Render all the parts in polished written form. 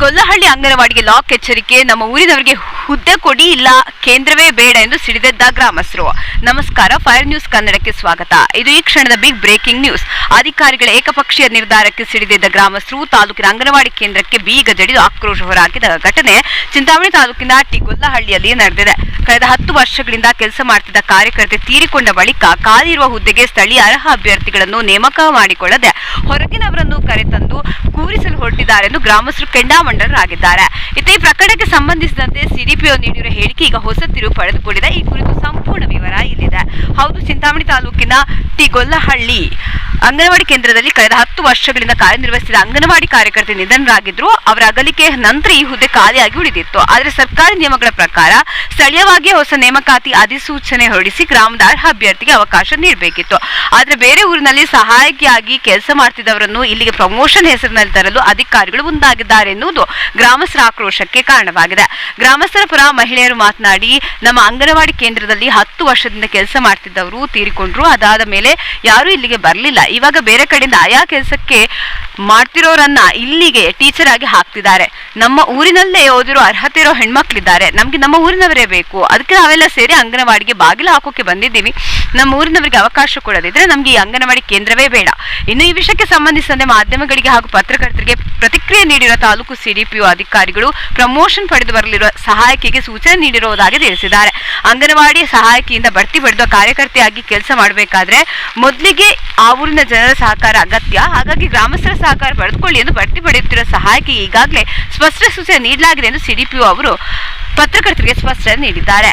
Gollahalli ಅಂಗನವಾಡಿಗೆ lock ಎಚ್ಚರಿಕೆ. ನಮ್ಮ ಊರಿನವರಿಗೆ ಹುದ್ದೆ ಕೊಡಿ, ಇಲ್ಲ ಕೇಂದ್ರವೇ ಬೇಡ ಎಂದು ಸಿಡಿದೆದ್ದ ಗ್ರಾಮಸ್ಥರು. ನಮಸ್ಕಾರ, ಫೈರ್ ನ್ಯೂಸ್ ಕನ್ನಡಕ್ಕೆ ಸ್ವಾಗತ. ಇದು ಈ ಕ್ಷಣದ ಬಿಗ್ ಬ್ರೇಕಿಂಗ್ ನ್ಯೂಸ್. ಅಧಿಕಾರಿಗಳ ಏಕಪಕ್ಷೀಯ ನಿರ್ಧಾರಕ್ಕೆ ಸಿಡಿದೆದ್ದ ಗ್ರಾಮಸ್ಥರು ತಾಲೂಕಿನ ಅಂಗನವಾಡಿ ಕೇಂದ್ರಕ್ಕೆ ಬೀಗ ಜಡಿದು ಆಕ್ರೋಶ ಹೊರಹಾಕಿದ ಘಟನೆ ಚಿಂತಾಮಣಿ ತಾಲೂಕಿನ ಗೊಲ್ಲಹಳ್ಳಿಯಲ್ಲಿ ನಡೆದಿದೆ. ಕಳೆದ 10 ವರ್ಷಗಳಿಂದ ಕೆಲಸ ಮಾಡುತ್ತಿದ್ದ ಕಾರ್ಯಕರ್ತೆ ತೀರಿಕೊಂಡ ಬಳಿಕ ಖಾಲಿಯಿರುವ ಹುದ್ದೆಗೆ ಸ್ಥಳೀಯ ಅರ್ಹ ಅಭ್ಯರ್ಥಿಗಳನ್ನು ನೇಮಕ ಮಾಡಿಕೊಳ್ಳದೆ ಹೊರಗಿನವರನ್ನು ಕರೆತಂದು ಕೂರಿಸಲು ಹೊರಟಿದ್ದಾರೆ ಎಂದು ಗ್ರಾಮಸ್ಥರು ಕೆಂಡಾಮಂಡಲರಾಗಿದ್ದಾರೆ. ಈ ಪ್ರಕರಣಕ್ಕೆ ಸಂಬಂಧಿಸಿದಂತೆ ಸಿಡಿಪಿಒ ನೀಡಿರುವ ಹೇಳಿಕೆ ಈಗ ಹೊಸ ತಿರುವು ಪಡೆದುಕೊಂಡಿದೆ. ಈ ಕುರಿತು ಸಂಪೂರ್ಣ ವಿವರ ಇಲ್ಲಿದೆ. ಹೌದು, ಚಿಂತಾಮಣಿ ತಾಲೂಕಿನ ಗೊಲ್ಲಹಳ್ಳಿ ಅಂಗನವಾಡಿ ಕೇಂದ್ರದಲ್ಲಿ ಕಳೆದ 10 ವರ್ಷಗಳಿಂದ ಕಾರ್ಯನಿರ್ವಹಿಸಿದ ಅಂಗನವಾಡಿ ಕಾರ್ಯಕರ್ತೆ ನಿಧನರಾಗಿದ್ರು. ಅವರ ಅಗಲಿಕೆ ನಂತರ ಈ ಹುದ್ದೆ ಖಾಲಿಯಾಗಿ ಉಳಿದಿತ್ತು. ಆದರೆ ಸರ್ಕಾರಿ ನಿಯಮಗಳ ಪ್ರಕಾರ ಸ್ಥಳೀಯವಾಗಿಯೇ ಹೊಸ ನೇಮಕಾತಿ ಅಧಿಸೂಚನೆ ಹೊರಡಿಸಿ ಗ್ರಾಮದ ಅರ್ಹ ಅಭ್ಯರ್ಥಿಗೆ ಅವಕಾಶ ನೀಡಬೇಕಿತ್ತು. ಆದರೆ ಬೇರೆ ಊರಿನಲ್ಲಿ ಸಹಾಯಕಿಯಾಗಿ ಕೆಲಸ ಮಾಡುತ್ತಿದ್ದವರನ್ನು ಇಲ್ಲಿಗೆ ಪ್ರಮೋಷನ್ ಹೆಸರಿನಲ್ಲಿ ತರಲು ಅಧಿಕಾರಿಗಳು ಮುಂದಾಗಿದ್ದಾರೆ ಎನ್ನುವುದು ಗ್ರಾಮಸ್ಥರ ಆಕ್ರೋಶಕ್ಕೆ ಕಾರಣವಾಗಿದೆ. ಗ್ರಾಮಸ್ಥರ ಪರ ಮಹಿಳೆಯರು ಮಾತನಾಡಿ, ನಮ್ಮ ಅಂಗನವಾಡಿ ಕೇಂದ್ರದಲ್ಲಿ 10 ವರ್ಷದಿಂದ ಕೆಲಸ ಮಾಡ್ತಿದ್ದವರು ತೀರಿಕೊಂಡ್ರು. ಅದಾದ ಮೇಲೆ ಯಾರು ಇಲ್ಲಿಗೆ ಬರಲಿಲ್ಲ. ಇವಾಗ ಬೇರೆ ಕಡೆಯಿಂದ ಆಯಾ ಕೆಲಸಕ್ಕೆ ಮಾಡ್ತಿರೋರನ್ನ ಇಲ್ಲಿಗೆ ಟೀಚರ್ ಆಗಿ ಹಾಕ್ತಿದ್ದಾರೆ. ನಮ್ಮ ಊರಿನಲ್ಲೇ ಓದಿರೋ ಅರ್ಹತೆ ಇರೋ ಹೆಣ್ಮಕ್ಳಿದ್ದಾರೆ. ನಮ್ಗೆ ನಮ್ಮ ಊರಿನವರೇ ಬೇಕು. ಅದಕ್ಕೆ ನಾವೆಲ್ಲ ಸೇರಿ ಅಂಗನವಾಡಿಗೆ ಬಾಗಿಲು ಹಾಕೋಕೆ ಬಂದಿದ್ದೀವಿ. ನಮ್ಮ ಊರಿನವರಿಗೆ ಅವಕಾಶ ಕೊಡದಿದ್ರೆ ನಮ್ಗೆ ಈ ಅಂಗನವಾಡಿ ಕೇಂದ್ರವೇ ಬೇಡ. ಇನ್ನು ಈ ವಿಷಯಕ್ಕೆ ಸಂಬಂಧಿಸಿದಂತೆ ಮಾಧ್ಯಮಗಳಿಗೆ ಹಾಗೂ ಪತ್ರಕರ್ತರಿಗೆ ಪ್ರತಿಕ್ರಿಯೆ ನೀಡಿರುವ ತಾಲೂಕು ಸಿಡಿಪಿಒ ಅಧಿಕಾರಿಗಳು ಪ್ರಮೋಷನ್ ಪಡೆದು ಬರಲಿರುವ ಸಹಾಯಕಿಗೆ ಸೂಚನೆ ನೀಡಿರುವುದಾಗಿ ತಿಳಿಸಿದ್ದಾರೆ. ಅಂಗನವಾಡಿ ಸಹಾಯಕಿಯಿಂದ ಬಡ್ತಿ ಪಡೆದ ಕಾರ್ಯಕರ್ತೆಯಾಗಿ ಕೆಲಸ ಮಾಡಬೇಕಾದ್ರೆ ಮೊದಲಿಗೆ ಆ ಊರಿನ ಜನರ ಸಹಕಾರ ಅಗತ್ಯ. ಹಾಗಾಗಿ ಗ್ರಾಮಸ್ಥರ ಸಹಕಾರ ಪಡೆದುಕೊಳ್ಳಿ ಎಂದು ಬಡ್ತಿ ಪಡೆಯುತ್ತಿರುವ ಸಹಾಯಕಿ ಈಗಾಗಲೇ ಸ್ಪಷ್ಟ ಸೂಚನೆ ನೀಡಲಾಗಿದೆ ಎಂದು ಸಿಡಿಪಿಒ ಅವರು ಪತ್ರಕರ್ತರಿಗೆ ಸ್ಪಷ್ಟನೆ ನೀಡಿದ್ದಾರೆ.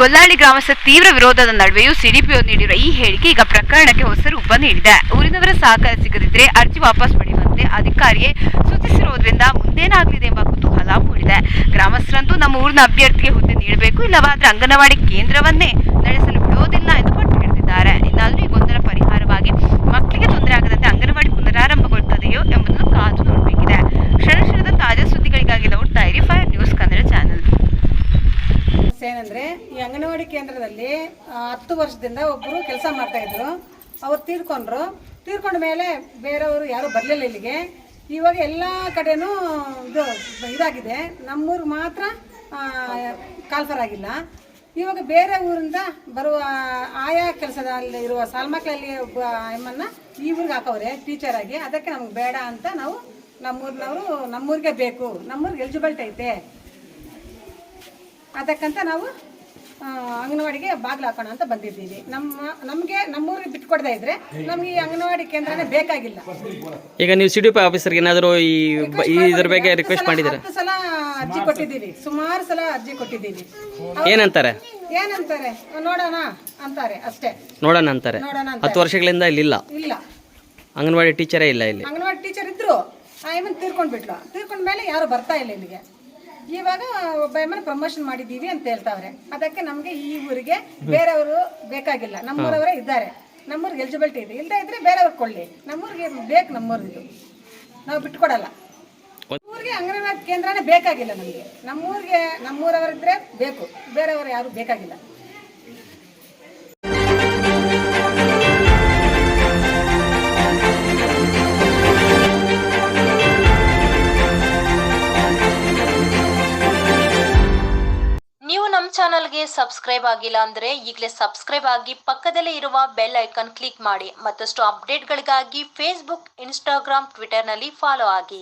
ಗೊಲ್ಲಹಳ್ಳಿ ಗ್ರಾಮಸ್ಥರ ತೀವ್ರ ವಿರೋಧದ ನಡುವೆಯೂ ಸಿಡಿಪಿಒ ನೀಡಿರುವ ಈ ಹೇಳಿಕೆ ಈಗ ಪ್ರಕರಣಕ್ಕೆ ಹೊಸ ರೂಪ ನೀಡಿದೆ. ಊರಿನವರ ಸಹಕಾರ ಸಿಗದಿದ್ರೆ ಅರ್ಜಿ ವಾಪಸ್ ಪಡೆಯುವಂತೆ ಅಧಿಕಾರಿಯೇ ಸೂಚಿಸಿರುವುದರಿಂದ ಮುಂದೇನಾಗಲಿದೆ ಎಂಬ ಕುತೂಹಲ ಮೂಡಿದೆ. ಗ್ರಾಮಸ್ಥರಂತೂ ನಮ್ಮ ಊರಿನ ಅಭ್ಯರ್ಥಿಗೆ ಹುದ್ದೆ ನೀಡಬೇಕು, ಇಲ್ಲವಾದ್ರೆ ಅಂಗನವಾಡಿ ಕೇಂದ್ರವನ್ನೇ ನಡೆಸಲು ಬಿಡೋದಿಲ್ಲ ಎಂದು ಪಟ್ಟು ಹಿಡಿದಿದ್ದಾರೆ. ಇನ್ನಾದರೂ ಈ ಗೊಂದಲ ಪರಿಹಾರವಾಗಿ ಮಕ್ಕಳಿಗೆ ತೊಂದರೆ ಆಗದಂತೆ ಅಂಗನವಾಡಿ ಪುನರಾರಂಭಗೊಳ್ಳುತ್ತದೆಯೋ ಎಂಬುದನ್ನು ಕಾದು ನೋಡಬೇಕಿದೆ. ಕ್ಷಣದ ತಾಜಾ ಸುದ್ದಿಗಳಿಗಾಗಿ ನೋಡ್ತಾ ಇರಿ ಫೈರ್ ನ್ಯೂಸ್ ಕನ್ನಡ ಚಾನೆಲ್. ಏನಂದ್ರೆ, ಈ ಅಂಗನವಾಡಿ ಕೇಂದ್ರದಲ್ಲಿ 10 ವರ್ಷದಿಂದ ಒಬ್ಬರು ಕೆಲಸ ಮಾಡ್ತಾ ಇದ್ರು. ಅವ್ರು ತೀರ್ಕೊಂಡ ಮೇಲೆ ಬೇರೆಯವರು ಯಾರು ಬರಲಿಲ್ಲ ಇಲ್ಲಿಗೆ. ಇವಾಗ ಎಲ್ಲ ಕಡೆನೂ ಇದಾಗಿದೆ. ನಮ್ಮೂರಿಗೆ ಮಾತ್ರ ಕಾಲ್ಫರ್ ಆಗಿಲ್ಲ. ಇವಾಗ ಬೇರೆ ಊರಿಂದ ಬರುವ ಆಯಾ ಕೆಲಸದಲ್ಲಿ ಇರುವ ಸಾಲ್ಮಕ್ಳಲ್ಲಿ ಒಬ್ಬ ಎಮ್ಮನ್ನ ಈ ಊರಿಗೆ ಹಾಕವ್ರೆ ಟೀಚರ್ ಆಗಿ. ಅದಕ್ಕೆ ನಮ್ಗೆ ಬೇಡ ಅಂತ ನಾವು ನಮ್ಮೂರಿಗೆ ಬೇಕು, ನಮ್ಮೂರಿಗೆ ಎಲಿಜಿಬಿಲಿಟಿ ಐತೆ, ಅದಕ್ಕಂತ ನಾವು ಅಂಗನವಾಡಿಗೆ ಬಾಗಿಲು ಹಾಕೋಣ ಅಂತ ಬಂದಿದ್ದೀವಿ. ನಮ್ಮೂರಿಗೆ ಬಿಟ್ಕೊಡದೇ ಇದ್ರೆ ನಮ್ಗೆ ಈ ಅಂಗನವಾಡಿ ಕೇಂದ್ರನೇ ಬೇಕಾಗಿಲ್ಲ. ಈಗ ನೀವು ಸಿಡಿಪಿ ಆಫೀಸರ್ಗೆ ಏನಾದರೂ ಇದ್ರ ಬಗ್ಗೆ ರಿಕ್ವೆಸ್ಟ್ ಮಾಡಿದ್ದೀರಾ? 10 ಸಲ ಅರ್ಜಿ ಕೊಟ್ಟಿದ್ದೀವಿ, ಸುಮಾರು ಸಲ ಅರ್ಜಿ ಕೊಟ್ಟಿದ್ದೀವಿ. ಏನಂತಾರೆ ನೋಡೋಣ ಅಂತಾರೆ ಅಷ್ಟೇ. ನೋಡೋಣ ಅಂತಾರೆ. 10 ವರ್ಷಗಳಿಂದ ಇಲ್ಲ ಅಂಗನವಾಡಿ ಟೀಚರೇ ಇಲ್ಲ ಇಲ್ಲಿ. ಅಂಗನವಾಡಿ ಟೀಚರ್ ಇದ್ರು, ತೀರ್ಕೊಂಡ ಮೇಲೆ ಯಾರು ಬರ್ತಾ ಇಲ್ಲ ಇಲ್ಲಿಗೆ. ಇವಾಗ ಒಬ್ಬ ಎಮ್ಮನ ಪ್ರಮೋಷನ್ ಮಾಡಿದ್ದೀವಿ ಅಂತ ಹೇಳ್ತಾವ್ರೆ. ಅದಕ್ಕೆ ನಮಗೆ ಈ ಊರಿಗೆ ಬೇರೆಯವರು ಬೇಕಾಗಿಲ್ಲ, ನಮ್ಮೂರವರೇ ಇದ್ದಾರೆ. ನಮ್ಮೂರಿಗೆ ಎಲಿಜಿಬಿಲಿಟಿ ಇದೆ. ಇಲ್ಲದೇ ಇದ್ರೆ ಬೇರೆಯವ್ರಿಗೆ ಕೊಳ್ಳಿ, ನಮ್ಮೂರಿಗೆ ಬೇಕು. ನಮ್ಮೂರಿದು ನಾವು ಬಿಟ್ಕೊಡಲ್ಲ. ಊರಿಗೆ ಅಂಗನವಾಡಿ ಕೇಂದ್ರನೇ ಬೇಕಾಗಿಲ್ಲ ನಮಗೆ. ನಮ್ಮೂರವರಿದ್ರೆ ಬೇಕು, ಬೇರೆಯವರು ಯಾರು ಬೇಕಾಗಿಲ್ಲ. ನೀವು ನಮ್ಮ ಚಾನಲ್ಗೆ ಸಬ್ಸ್ಕ್ರೈಬ್ ಆಗಿಲ್ಲ ಅಂದ್ರೆ ಈಗಲೇ ಸಬ್ಸ್ಕ್ರೈಬ್ ಆಗಿ ಪಕ್ಕದಲ್ಲೇ ಇರುವ ಬೆಲ್ ಐಕಾನ್ ಕ್ಲಿಕ್ ಮಾಡಿ. ಮತ್ತಷ್ಟು ಅಪ್ಡೇಟ್ಗಳಿಗಾಗಿ ಫೇಸ್ಬುಕ್, ಇನ್ಸ್ಟಾಗ್ರಾಮ್, ಟ್ವಿಟರ್ನಲ್ಲಿ ಫಾಲೋ ಆಗಿ.